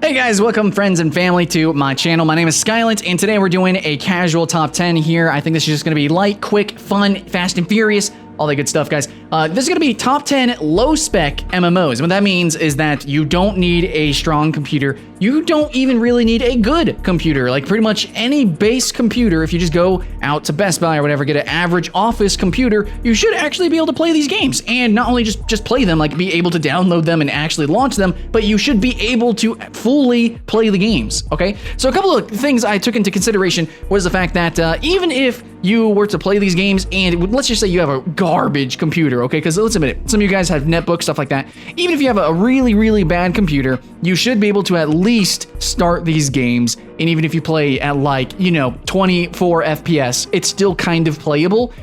Hey guys, welcome friends and family to my channel. My name is Skylent, and today we're doing a casual top 10 here. I think this is just going to be light, quick, fun, fast and furious, all that good stuff, guys. This is going to be top 10 low-spec MMOs. And what that means is that you don't need a strong computer. You don't even really need a good computer. Like pretty much any base computer, if you just go out to Best Buy or whatever, get an average office computer, you should actually be able to play these games. And not only just play them, like be able to download them and actually launch them, but you should be able to fully play the games, okay? So a couple of things I took into consideration was the fact that even if you were to play these games and let's just say you have a garbage computer, okay? Because let's admit it, some of you guys have netbooks, stuff like that. Even if you have a really, really bad computer, you should be able to at least start these games. And even if you play at like, 24 FPS, it's still kind of playable,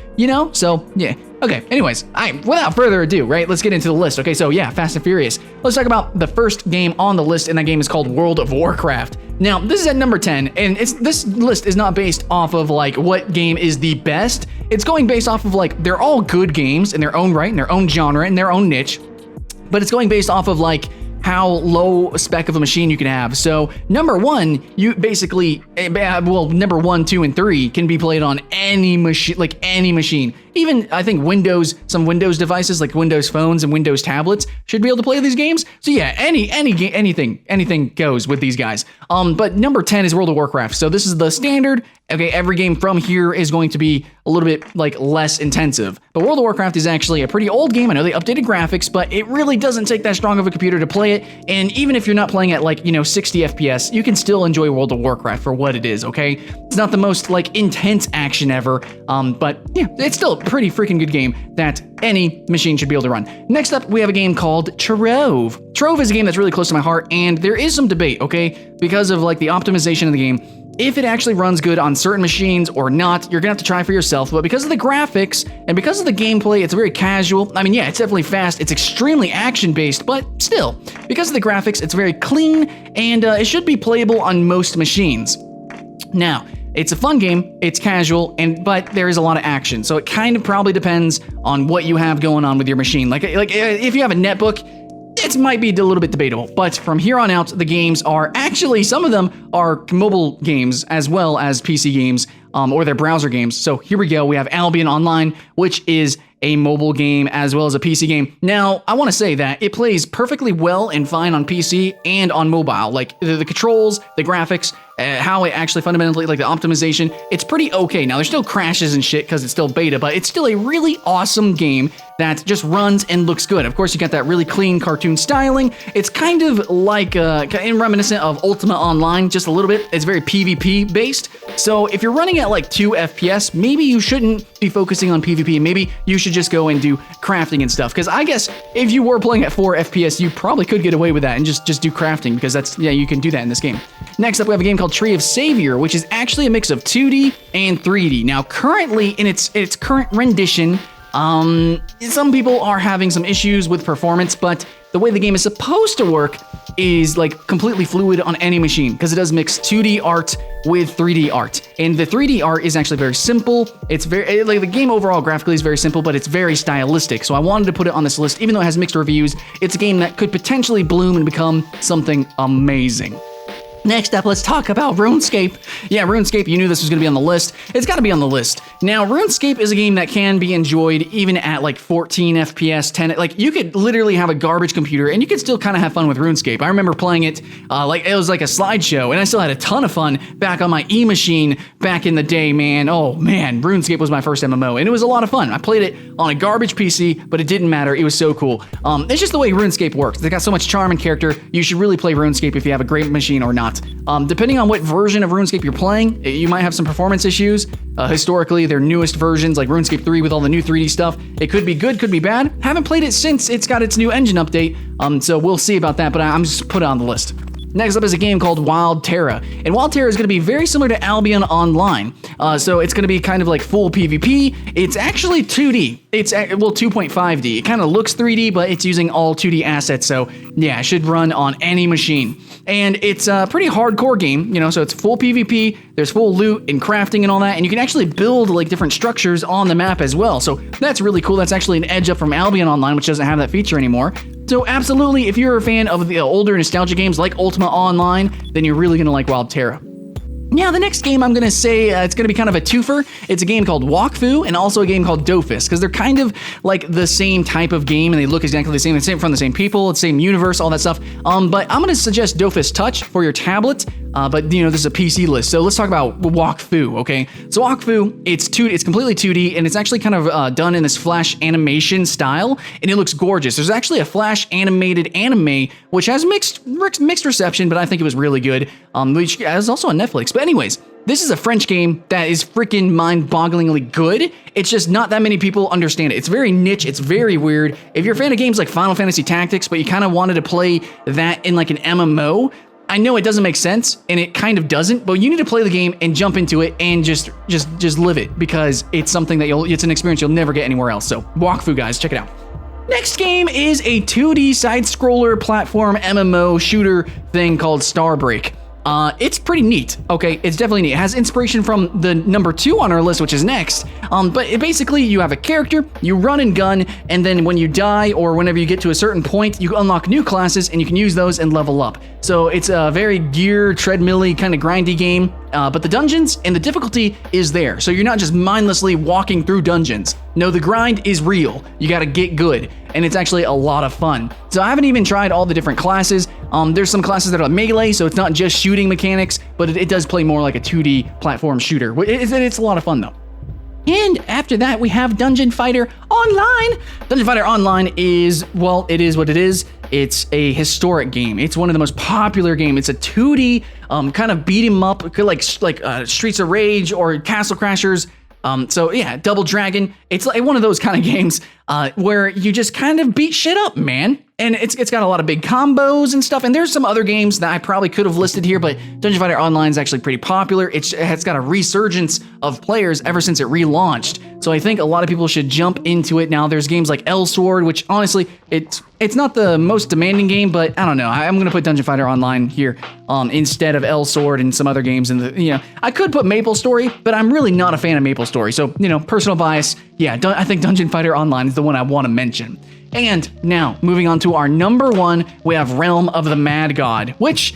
So, yeah. Okay, anyways, without further ado, right, let's get into the list. Okay, so yeah, Fast and Furious. Let's talk about the first game on the list, and that game is called World of Warcraft. Now, this is at number 10, and this list is not based off of like what game is the best. It's going based off of like, they're all good games in their own right, in their own genre, in their own niche, but it's going based off of like how low spec of a machine you can have. So number one, you basically, number 1, 2, and 3 can be played on any machine, like any machine. Even I think some Windows devices like Windows phones and Windows tablets should be able to play these games. So yeah, anything goes with these guys. But number 10 is World of Warcraft. So this is the standard. Okay, every game from here is going to be a little bit like less intensive. But World of Warcraft is actually a pretty old game. I know they updated graphics, but it really doesn't take that strong of a computer to play it. And even if you're not playing at like 60 FPS, you can still enjoy World of Warcraft for what it is. Okay, it's not the most like intense action ever, but yeah, it's still a pretty freaking good game that any machine should be able to run. Next up, we have a game called Trove. Trove is a game that's really close to my heart, and there is some debate, okay, because of like the optimization of the game. If it actually runs good on certain machines or not, you're gonna have to try for yourself. But because of the graphics and because of the gameplay, it's very casual. I mean, yeah, it's definitely fast. It's extremely action-based, but still, because of the graphics, it's very clean, and it should be playable on most machines. Now, it's a fun game, it's casual, but there is a lot of action. So it kind of probably depends on what you have going on with your machine. Like if you have a netbook, it might be a little bit debatable, but from here on out, the games are actually, some of them are mobile games as well as PC games, or they're browser games. So here we go. We have Albion Online, which is a mobile game as well as a PC game. Now, I want to say that it plays perfectly well and fine on PC and on mobile. Like the controls, the graphics, how it actually fundamentally, like the optimization, it's pretty okay. Now, there's still crashes and shit because it's still beta, but it's still a really awesome game that just runs and looks good. Of course, you got that really clean cartoon styling. It's kind of like reminiscent of Ultima Online, just a little bit. It's very PvP based. So if you're running at like 2 FPS, maybe you shouldn't be focusing on PvP. Maybe you should just go and do crafting and stuff. Because I guess if you were playing at 4 FPS, you probably could get away with that and just do crafting, because you can do that in this game. Next up, we have a game called Tree of Savior, which is actually a mix of 2D and 3D. Now, currently in its current rendition, some people are having some issues with performance, but the way the game is supposed to work is like completely fluid on any machine, because it does mix 2D art with 3D art. And the 3D art is actually very simple. It's very, like the game overall graphically is very simple, but it's very stylistic. So I wanted to put it on this list, even though it has mixed reviews. It's a game that could potentially bloom and become something amazing. Next up, let's talk about RuneScape. Yeah, RuneScape, you knew this was going to be on the list. It's got to be on the list. Now, RuneScape is a game that can be enjoyed even at like 14 FPS, 10, like you could literally have a garbage computer and you could still kind of have fun with RuneScape. I remember playing it like it was like a slideshow, and I still had a ton of fun back on my E-machine back in the day, man. Oh man, RuneScape was my first MMO, and it was a lot of fun. I played it on a garbage PC, but it didn't matter. It was so cool. It's just the way RuneScape works. They got so much charm and character. You should really play RuneScape if you have a great machine or not. Depending on what version of RuneScape you're playing, you might have some performance issues. Historically, their newest versions, like RuneScape 3 with all the new 3D stuff, it could be good, could be bad. Haven't played it since it's got its new engine update, so we'll see about that, but I'm just put it on the list. Next up is a game called Wild Terra, and Wild Terra is going to be very similar to Albion Online. So it's going to be kind of like full PvP. It's actually 2D. It's 2.5D. It kind of looks 3D, but it's using all 2D assets. So yeah, it should run on any machine. And it's a pretty hardcore game, so it's full PvP. There's full loot and crafting and all that, and you can actually build like different structures on the map as well. So that's really cool. That's actually an edge up from Albion Online, which doesn't have that feature anymore. So absolutely, if you're a fan of the older nostalgia games like Ultima Online, then you're really gonna like Wild Terra. Now, the next game I'm going to say it's going to be kind of a twofer. It's a game called Wakfu and also a game called Dofus, because they're kind of like the same type of game and they look exactly the same. It's from the same people, it's the same universe, all that stuff. But I'm going to suggest Dofus Touch for your tablet. But you know, this is a PC list, so let's talk about Wakfu, okay? So Wakfu, it's completely 2D, and it's actually kind of done in this Flash animation style, and it looks gorgeous. There's actually a Flash animated anime, which has mixed reception, but I think it was really good, which is also on Netflix. But anyways, this is a French game that is freaking mind-bogglingly good. It's just not that many people understand it. It's very niche, it's very weird. If you're a fan of games like Final Fantasy Tactics, but you kind of wanted to play that in like an MMO, I know it doesn't make sense, and it kind of doesn't, but you need to play the game and jump into it and just live it, because it's something that it's an experience you'll never get anywhere else. So Wakfu, guys, check it out. Next game is a 2D side-scroller platform MMO shooter thing called Starbreak. It's pretty neat, okay? It's definitely neat. It has inspiration from the number 2 on our list, which is next. But basically, you have a character, you run and gun, and then when you die or whenever you get to a certain point, you unlock new classes and you can use those and level up. So it's a very gear, treadmill-y, kind of grindy game, but the dungeons and the difficulty is there. So you're not just mindlessly walking through dungeons. No, the grind is real. You gotta get good, and it's actually a lot of fun. So I haven't even tried all the different classes. There's some classes that are melee, so it's not just shooting mechanics, but it does play more like a 2D platform shooter. It's a lot of fun, though. And after that, we have Dungeon Fighter Online. Dungeon Fighter Online is, well, it is what it is. It's a historic game. It's one of the most popular games. It's a 2D kind of beat 'em up, like Streets of Rage or Castle Crashers. So yeah, Double Dragon. It's like one of those kind of games where you just kind of beat shit up, man. And it's got a lot of big combos and stuff. And there's some other games that I probably could have listed here, but Dungeon Fighter Online is actually pretty popular. It's got a resurgence of players ever since it relaunched. So I think a lot of people should jump into it now. There's games like L-Sword, which honestly, it's not the most demanding game, but I don't know. I'm gonna put Dungeon Fighter Online here instead of L-Sword and some other games. And I could put MapleStory, but I'm really not a fan of MapleStory. So personal bias. Yeah, I think Dungeon Fighter Online is the one I want to mention. And now, moving on to our number 1, we have Realm of the Mad God, which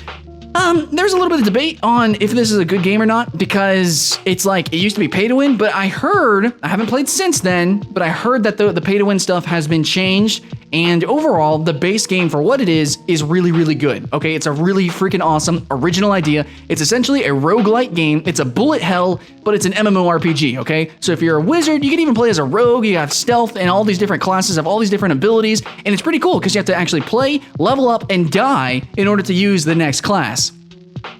there's a little bit of debate on if this is a good game or not, because it's like, it used to be pay to win, but I haven't played since then, but I heard that the pay to win stuff has been changed, and overall, the base game for what it is really, really good. Okay, it's a really freaking awesome original idea. It's essentially a roguelite game. It's a bullet hell, but it's an MMORPG, okay? So if you're a wizard, you can even play as a rogue, you have stealth, and all these different classes have all these different abilities, and it's pretty cool, because you have to actually play, level up, and die in order to use the next class.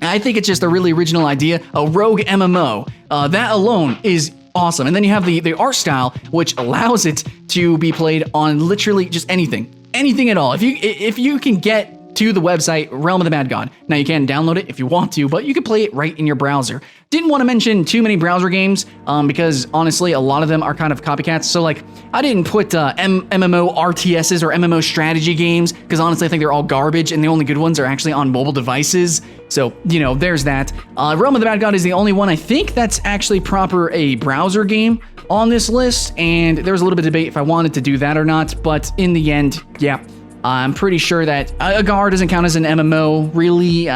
I think it's just a really original idea, a rogue MMO. That alone is awesome. And then you have the art style, which allows it to be played on literally just anything at all. If you can get to the website Realm of the Mad God. Now you can download it if you want to, but you can play it right in your browser. Didn't want to mention too many browser games because honestly, a lot of them are kind of copycats. So like, I didn't put MMO RTSs or MMO strategy games because honestly, I think they're all garbage and the only good ones are actually on mobile devices. So, there's that. Realm of the Mad God is the only one I think that's actually proper a browser game on this list, and there was a little bit of debate if I wanted to do that or not, but in the end, yeah. I'm pretty sure that Agar doesn't count as an MMO, really.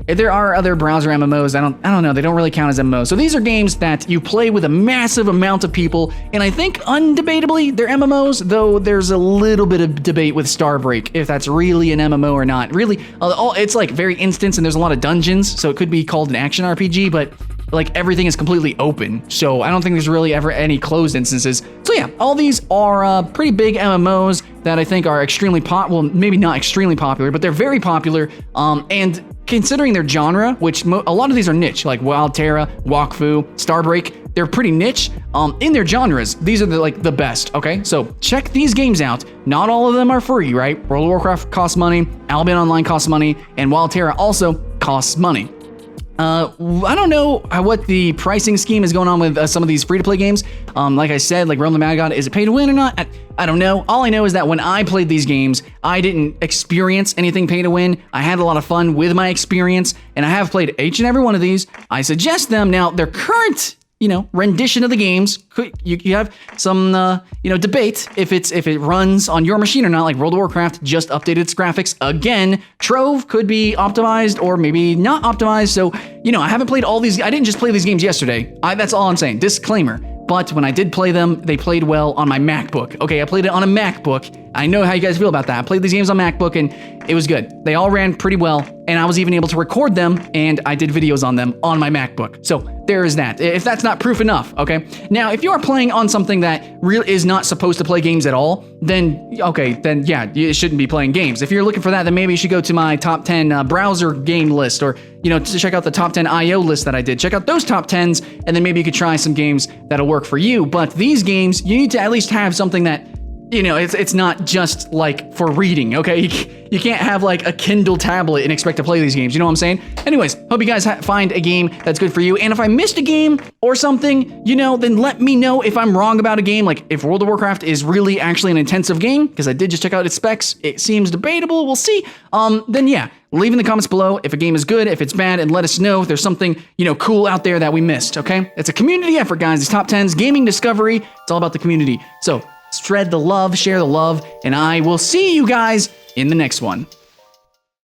If there are other browser MMOs, I don't know, they don't really count as MMOs. So these are games that you play with a massive amount of people, and I think undebatably they're MMOs, though there's a little bit of debate with Starbreak, if that's really an MMO or not. Really, it's like very instance, and there's a lot of dungeons, so it could be called an action RPG, but like everything is completely open, so I don't think there's really ever any closed instances. So yeah, all these are pretty big MMOs that I think are extremely well, maybe not extremely popular, but they're very popular. And considering their genre, which a lot of these are niche, like Wild Terra, Wakfu, Starbreak, they're pretty niche. In their genres, these are the best. Okay, so check these games out. Not all of them are free, right? World of Warcraft costs money, Albion Online costs money, and Wild Terra also costs money. I don't know what the pricing scheme is going on with some of these free-to-play games. Like I said, like Realm of the Mad God, is it pay to win or not? I don't know. All I know is that when I played these games, I didn't experience anything pay to win. I had a lot of fun with my experience, and I have played each and every one of these. I suggest them. Now, their current rendition of the games. You have some, debate if it runs on your machine or not. Like World of Warcraft just updated its graphics again. Trove could be optimized or maybe not optimized. So, I haven't played all these. I didn't just play these games yesterday. That's all I'm saying. Disclaimer. But when I did play them, they played well on my MacBook. Okay, I played it on a MacBook. I know how you guys feel about that. I played these games on MacBook and it was good. They all ran pretty well, and I was even able to record them, and I did videos on them on my MacBook. So there is that. If that's not proof enough, okay? Now, if you are playing on something that really is not supposed to play games at all, then yeah, you shouldn't be playing games. If you're looking for that, then maybe you should go to my top 10 browser game list, or to check out the top 10 IO list that I did. Check out those top 10s, and then maybe you could try some games that'll work for you. But these games, you need to at least have something that it's not just like for reading, okay? You can't have like a Kindle tablet and expect to play these games, you know what I'm saying? Anyways, hope you guys find a game that's good for you. And if I missed a game or something, then let me know if I'm wrong about a game. Like if World of Warcraft is really actually an intensive game, because I did just check out its specs, it seems debatable, we'll see. Then yeah, leave in the comments below if a game is good, if it's bad, and let us know if there's something, cool out there that we missed, okay? It's a community effort, guys. These top 10s, gaming discovery, it's all about the community. So spread the love, share the love, and I will see you guys in the next one.